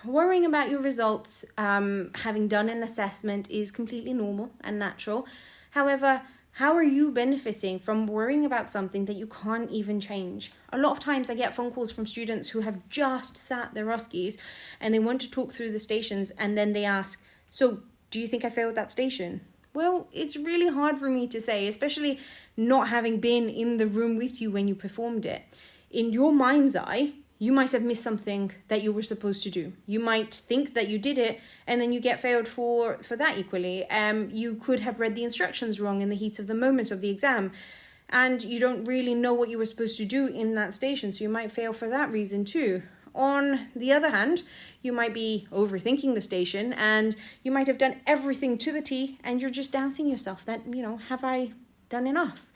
worrying about your results, having done an assessment, is completely normal and natural. However, how are you benefiting from worrying about something that you can't even change? A lot of times I get phone calls from students who have just sat their Roskies and they want to talk through the stations, and then they ask, so do you think I failed that station? Well, it's really hard for me to say, especially not having been in the room with you when you performed it. In your mind's eye, you might have missed something that you were supposed to do. You might think that you did it and then you get failed for that equally. You could have read the instructions wrong in the heat of the moment of the exam, and you don't really know what you were supposed to do in that station, so you might fail for that reason too. On the other hand, you might be overthinking the station and you might have done everything to the T and you're just doubting yourself that, have I done enough?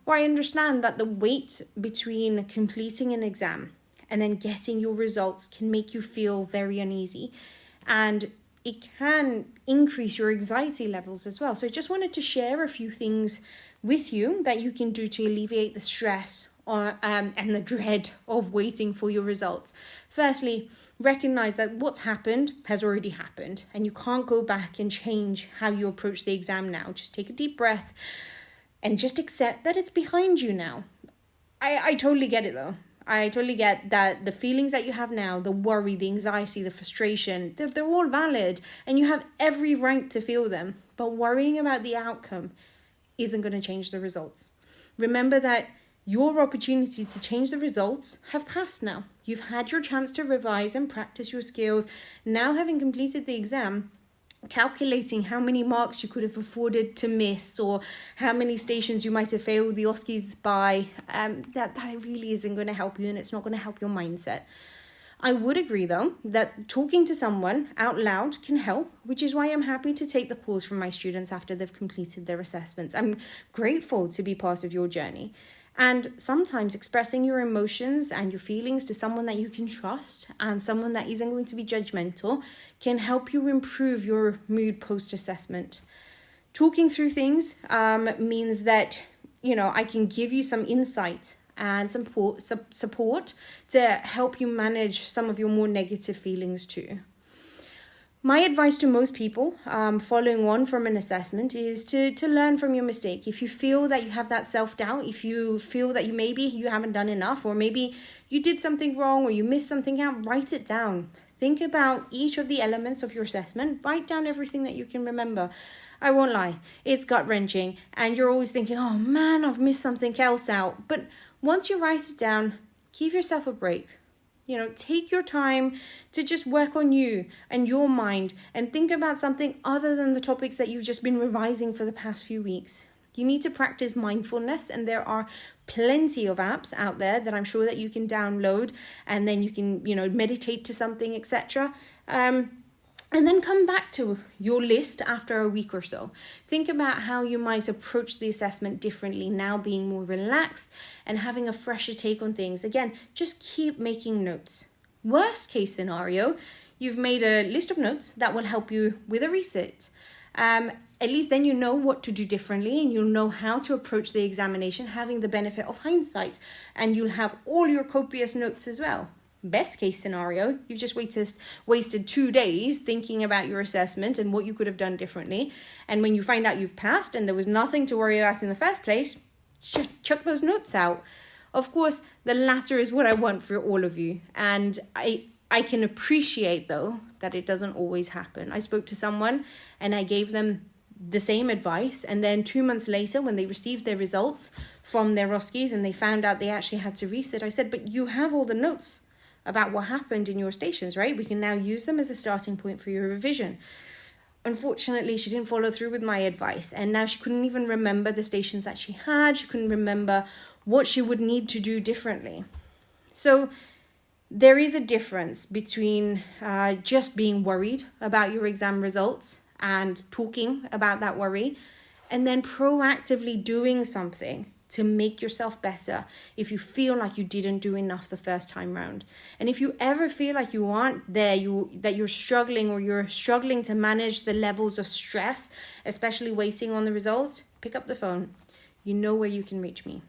Or I understand that the wait between completing an exam and then getting your results can make you feel very uneasy, and it can increase your anxiety levels as well. So I just wanted to share a few things with you that you can do to alleviate the stress and the dread of waiting for your results. Firstly, recognize that what's happened has already happened and you can't go back and change how you approach the exam now. Just take a deep breath and just accept that it's behind you now. I totally get it though. I totally get that the feelings that you have now, the worry, the anxiety, the frustration, they're all valid and you have every right to feel them. But worrying about the outcome isn't going to change the results. Remember that your opportunity to change the results have passed now. You've had your chance to revise and practice your skills. Now, having completed the exam, calculating how many marks you could have afforded to miss or how many stations you might have failed the OSCEs by, that really isn't going to help you, and it's not going to help your mindset. I would agree though that talking to someone out loud can help, which is why I'm happy to take the calls from my students after they've completed their assessments. I'm grateful to be part of your journey. And sometimes expressing your emotions and your feelings to someone that you can trust and someone that isn't going to be judgmental can help you improve your mood post-assessment. Talking through things means that, I can give you some insight and some support to help you manage some of your more negative feelings too. My advice to most people following on from an assessment is to learn from your mistake. If you feel that you have that self-doubt, if you feel that maybe you haven't done enough, or maybe you did something wrong or you missed something out, write it down. Think about each of the elements of your assessment. Write down everything that you can remember. I won't lie, it's gut-wrenching and you're always thinking, oh man, I've missed something else out. But once you write it down, give yourself a break. Take your time to just work on you and your mind and think about something other than the topics that you've just been revising for the past few weeks. You need to practice mindfulness, and there are plenty of apps out there that I'm sure that you can download, and then you can, meditate to something, etc. And then come back to your list after a week or so. Think about how you might approach the assessment differently now, being more relaxed and having a fresher take on things. Again, just keep making notes. Worst case scenario, you've made a list of notes that will help you with a resit. At least then you know what to do differently and you'll know how to approach the examination, having the benefit of hindsight, and you'll have all your copious notes as well. Best case scenario, you've just wasted 2 days thinking about your assessment and what you could have done differently. And when you find out you've passed and there was nothing to worry about in the first place, chuck those notes out. Of course, the latter is what I want for all of you. And I can appreciate, though, that it doesn't always happen. I spoke to someone and I gave them the same advice. And then 2 months later, when they received their results from their Roskies and they found out they actually had to resit, I said, but you have all the notes about what happened in your stations, right? We can now use them as a starting point for your revision. Unfortunately, she didn't follow through with my advice, and now she couldn't even remember the stations that she had. She couldn't remember what she would need to do differently. So there is a difference between just being worried about your exam results and talking about that worry, and then proactively doing something to make yourself better if you feel like you didn't do enough the first time round. And if you ever feel like you aren't there, that you're struggling, or you're struggling to manage the levels of stress, especially waiting on the results, pick up the phone. You know where you can reach me.